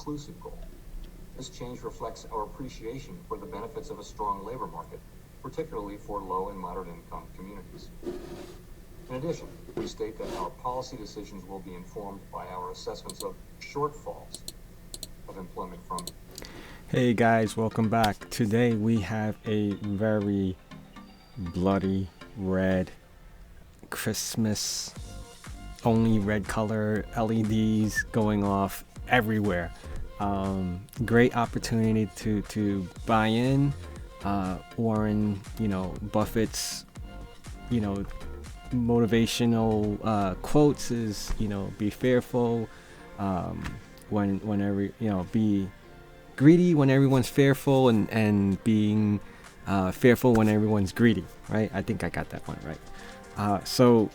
inclusive goal. This change reflects our appreciation for the benefits of a strong labor market, particularly for low and moderate income communities. In addition, we state that our policy decisions will be informed by our assessments of shortfalls of employment from. Hey guys, welcome back. Today we have a very bloody red Christmas only red color LEDs going off everywhere. Great opportunity to buy in. Warren, Buffett's, motivational quotes is, be fearful whenever, be greedy when everyone's fearful, and being fearful when everyone's greedy, right? I think I got that one right. So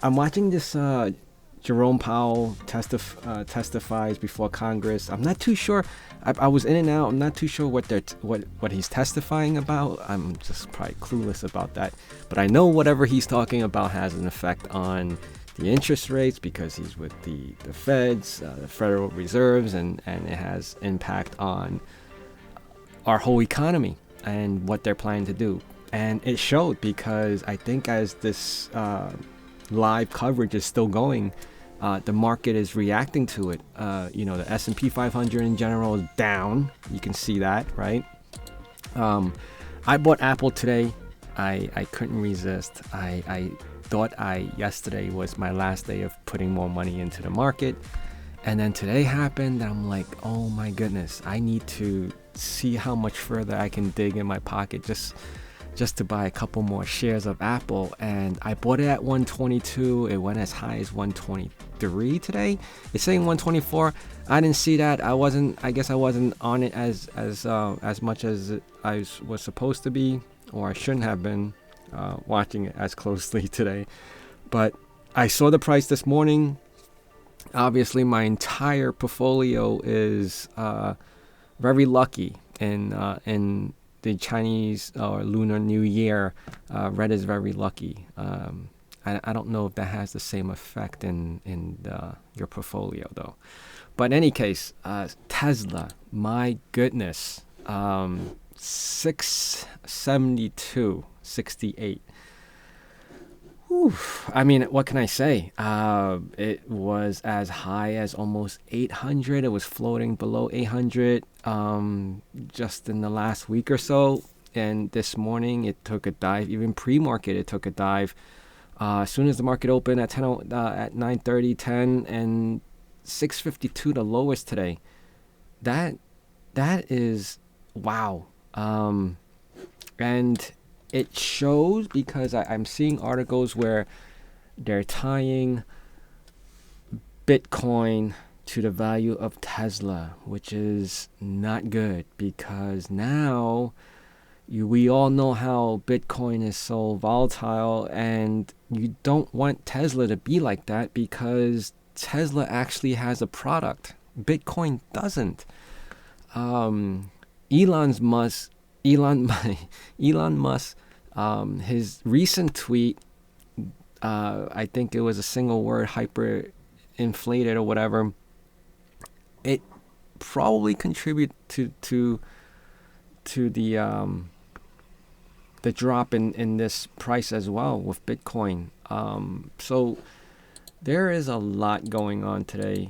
I'm watching this Jerome Powell testifies before Congress. I'm not too sure. I was in and out. I'm not too sure what he's testifying about. I'm just probably clueless about that. But I know whatever he's talking about has an effect on the interest rates because he's with the Feds, the Federal Reserves, and it has impact on our whole economy and what they're planning to do. And it showed because I think as this live coverage is still going, the market is reacting to it. The S&P 500 in general is down. You can see that, right? I bought Apple today. I couldn't resist. I thought yesterday was my last day of putting more money into the market. And then today happened. And I'm like, oh my goodness, I need to see how much further I can dig in my pocket just to buy a couple more shares of Apple. And I bought it at 122. It went as high as 123 today. It's saying 124. I didn't see that. I guess I wasn't on it as much as I was supposed to be, or I shouldn't have been watching it as closely today. But I saw the price this morning. Obviously, my entire portfolio is very lucky in the Chinese or Lunar New Year. Red is very lucky. I don't know if that has the same effect in your portfolio though. But in any case, Tesla, my goodness, 672.68. I mean, what can I say? It was as high as almost 800. It was floating below 800 just in the last week or so. And this morning, it took a dive. Even pre-market, it took a dive. As soon as the market opened at 9:30, 10, and 652, the lowest today. That is wow. And it shows because I'm seeing articles where they're tying Bitcoin to the value of Tesla, which is not good because now we all know how Bitcoin is so volatile, and you don't want Tesla to be like that because Tesla actually has a product. Bitcoin doesn't. Elon Musk, his recent tweet, I think it was a single word, hyper inflated or whatever. It probably contributed to the drop in this price as well with Bitcoin. So there is a lot going on today.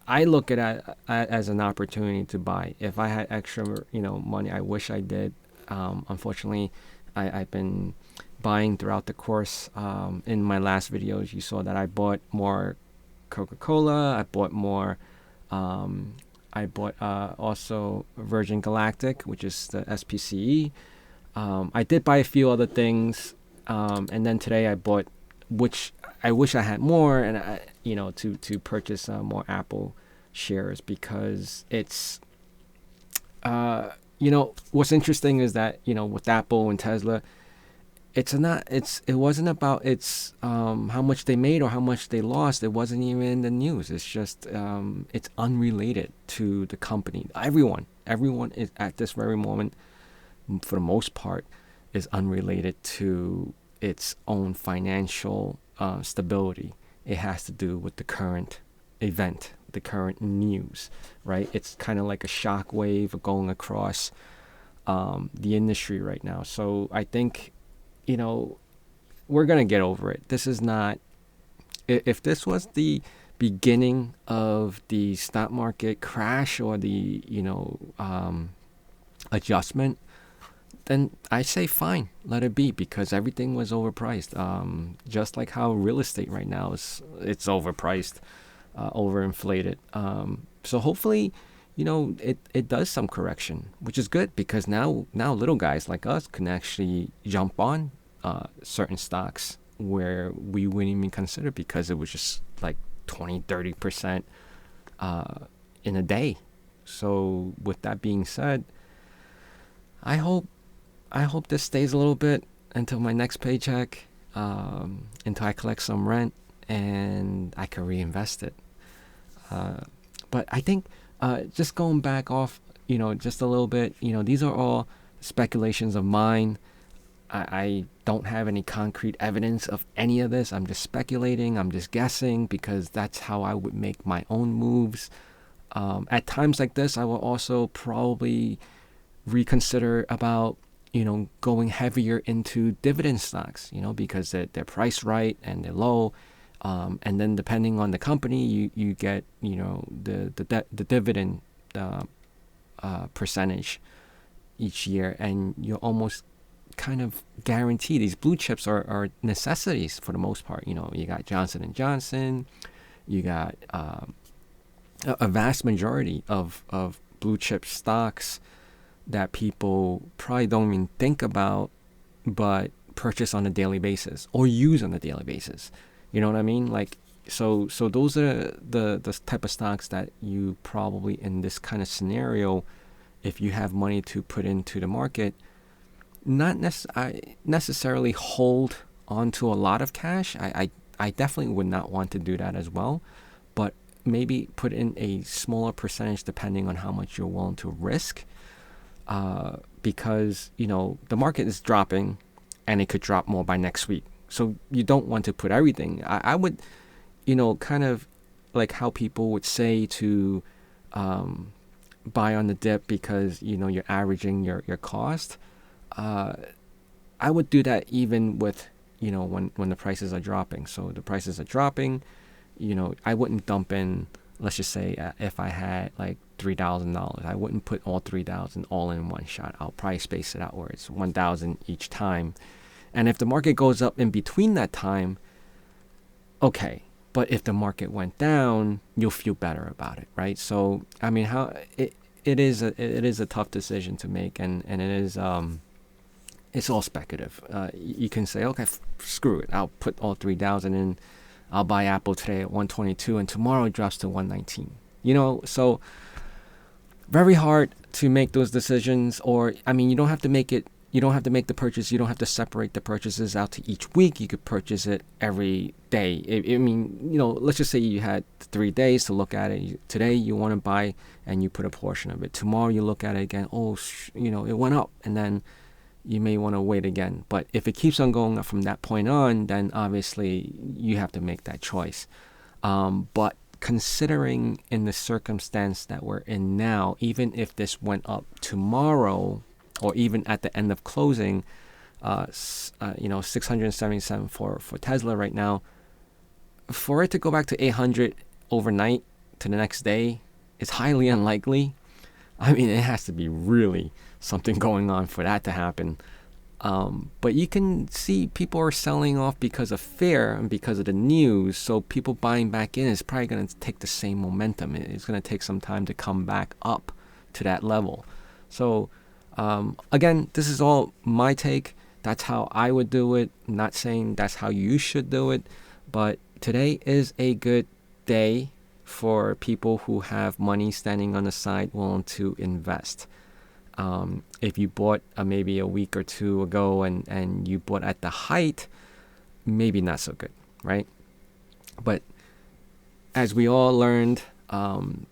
I look at it as an opportunity to buy. If I had extra, money, I wish I did. Unfortunately, I've been buying throughout the course. In my last videos, you saw that I bought more Coca-Cola. I bought more. I bought also Virgin Galactic, which is the SPCE. I did buy a few other things, and then today I bought, which I wish I had more, and to purchase more Apple shares because it's what's interesting is that with Apple and Tesla, it wasn't about how much they made or how much they lost. It wasn't even in the news. It's just it's unrelated to the company. Everyone is at this very moment, for the most part, is unrelated to its own financial stability. It has to do with the current event, the current news, right? It's kind of like a shock wave going across the industry right now. So I think, we're going to get over it. This is not, if this was the beginning of the stock market crash or the, adjustment, then I say fine, let it be, because everything was overpriced. Just like how real estate right now it's overpriced, overinflated. So hopefully, it does some correction, which is good, because now little guys like us can actually jump on certain stocks where we wouldn't even consider, because it was just like 20-30% in a day. So with that being said, I hope this stays a little bit until my next paycheck, until I collect some rent and I can reinvest it. But I think just going back off, just a little bit, these are all speculations of mine. I don't have any concrete evidence of any of this. I'm just speculating. I'm just guessing, because that's how I would make my own moves. At times like this, I will also probably reconsider about, going heavier into dividend stocks, because they're priced right and they're low. And then depending on the company, you get, the dividend percentage each year, and you're almost kind of guaranteed. These blue chips are necessities for the most part. You got Johnson & Johnson, you got a vast majority of blue chip stocks that people probably don't even think about, but purchase on a daily basis or use on a daily basis. You know what I mean? Like, so those are the type of stocks that you probably, in this kind of scenario, if you have money to put into the market, not necessarily hold onto a lot of cash. I definitely would not want to do that as well, but maybe put in a smaller percentage depending on how much you're willing to risk. Because, the market is dropping and it could drop more by next week. So you don't want to put everything. I would, kind of like how people would say to buy on the dip because, you're averaging your cost. I would do that even with, when the prices are dropping. So the prices are dropping, I wouldn't dump in, let's just say, if I had like $3,000, I wouldn't put all 3,000 all in one shot. I'll probably space it out where it's 1,000 each time. And if the market goes up in between that time, okay. But if the market went down, you'll feel better about it, right? So, I mean, it is a tough decision to make, and it is it's all speculative. You can say, okay, screw it. I'll put all 3,000 in. I'll buy Apple today at 122, and tomorrow it drops to 119. So very hard to make those decisions. Or, I mean, you don't have to make it. You don't have to make the purchase. You don't have to separate the purchases out to each week. You could purchase it every day. I mean, let's just say you had 3 days to look at it. Today you want to buy, and you put a portion of it. Tomorrow you look at it again. Oh, it went up, and then you may want to wait again. But if it keeps on going up from that point on, then obviously you have to make that choice. But considering in the circumstance that we're in now, even if this went up tomorrow, or even at the end of closing, 677 for Tesla right now, for it to go back to 800 overnight to the next day is highly unlikely. I mean, it has to be really something going on for that to happen. But you can see people are selling off because of fear and because of the news. So people buying back in is probably going to take the same momentum. It's going to take some time to come back up to that level. So again, this is all my take. That's how I would do it. I'm not saying that's how you should do it. But today is a good day for people who have money standing on the side willing to invest. If you bought maybe a week or two ago and you bought at the height, maybe not so good, right? But as we all learned,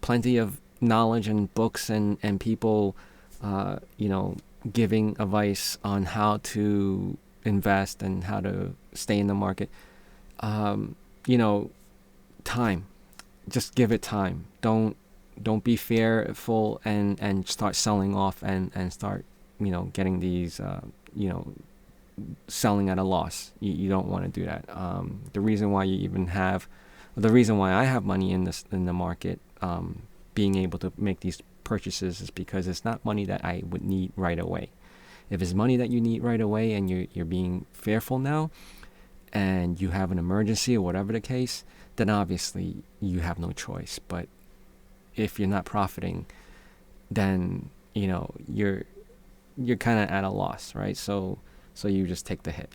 plenty of knowledge and books and people, giving advice on how to invest and how to stay in the market. Time. just give it time. Don't be fearful and start selling off and start, getting these, selling at a loss. You don't want to do that. The reason why I have money in the market, being able to make these purchases, is because it's not money that I would need right away. If it's money that you need right away and you're being fearful now, and you have an emergency or whatever the case, then obviously you have no choice. But if you're not profiting, then you're kind of at a loss, right? So you just take the hit.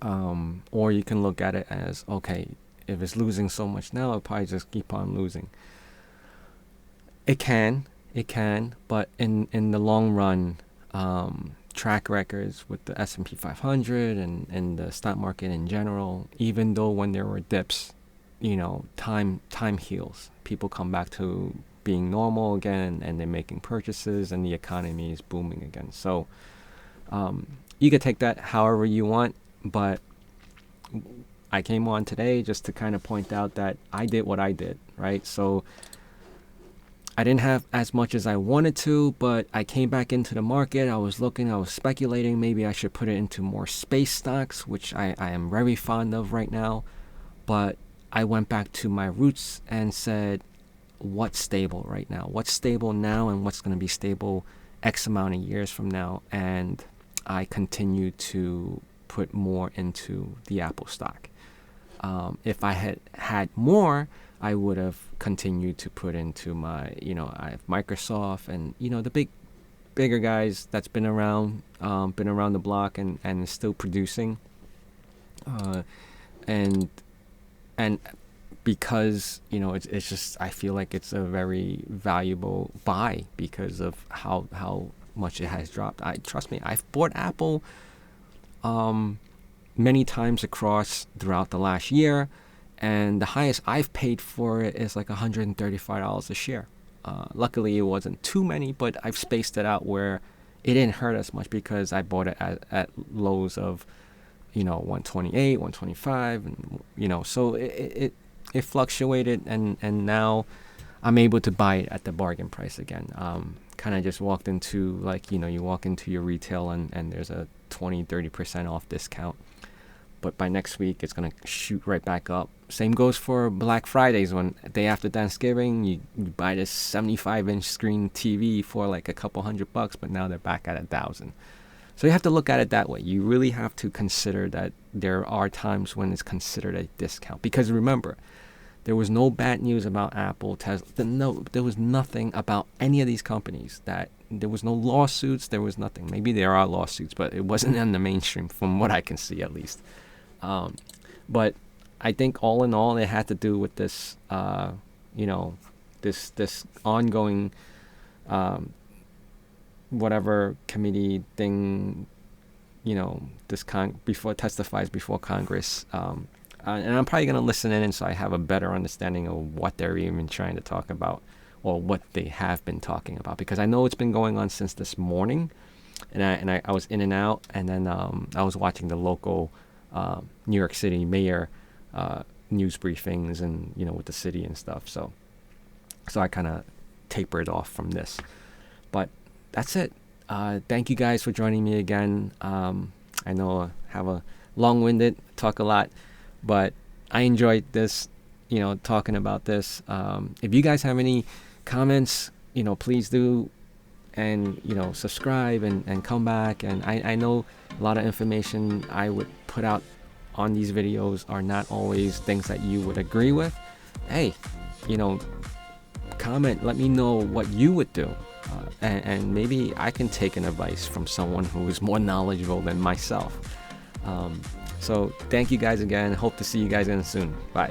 Or you can look at it as, okay, if it's losing so much now, it'll probably just keep on losing. It can, but in the long run, track records with the S&P 500 and the stock market in general, even though when there were dips, time heals. People come back to being normal again, and they're making purchases, and the economy is booming again. So you could take that however you want, but I came on today just to kind of point out that I did what I did, right? So I didn't have as much as I wanted to, but I came back into the market. I was speculating maybe I should put it into more space stocks, which I am very fond of right now. But I went back to my roots and said, what's stable right now? What's stable now, and what's going to be stable X amount of years from now? And I continue to put more into the Apple stock. If I had more, I would have continued to put into my, I have Microsoft and, the bigger guys that's been around the block and is still producing. And because, it's just, I feel like it's a very valuable buy because of how much it has dropped. Trust me, I've bought Apple many times throughout the last year. And the highest I've paid for it is like $135 a share. Luckily, it wasn't too many, but I've spaced it out where it didn't hurt as much because I bought it at lows of, 128, 125, and so it fluctuated, and now I'm able to buy it at the bargain price again. Kind of just walked into you walk into your retail and there's a 20-30% off discount. But by next week, it's going to shoot right back up. Same goes for Black Fridays. When day after Thanksgiving, you buy this 75-inch screen TV for like a couple $100, but now they're back at $1,000. So you have to look at it that way. You really have to consider that there are times when it's considered a discount. Because remember, there was no bad news about Apple, Tesla. No, there was nothing about any of these companies. There was no lawsuits. There was nothing. Maybe there are lawsuits, but it wasn't in the mainstream from what I can see, at least. But I think all in all, it had to do with this, this ongoing, whatever committee thing, this before testifies before Congress. And I'm probably going to listen in, so I have a better understanding of what they're even trying to talk about, or what they have been talking about, because I know it's been going on since this morning, and I was in and out, and then I was watching the local New York City mayor news briefings and with the city and stuff, so I kind of tapered off from this, but that's it. Thank you guys for joining me again. I know I have a long-winded, talk a lot, but I enjoyed this, talking about this. If you guys have any comments, please do, and subscribe and come back. And I know a lot of information I would put out on these videos are not always things that you would agree with. Hey, comment, let me know what you would do, and maybe I can take an advice from someone who is more knowledgeable than myself. So thank you guys again. Hope to see you guys again soon. Bye.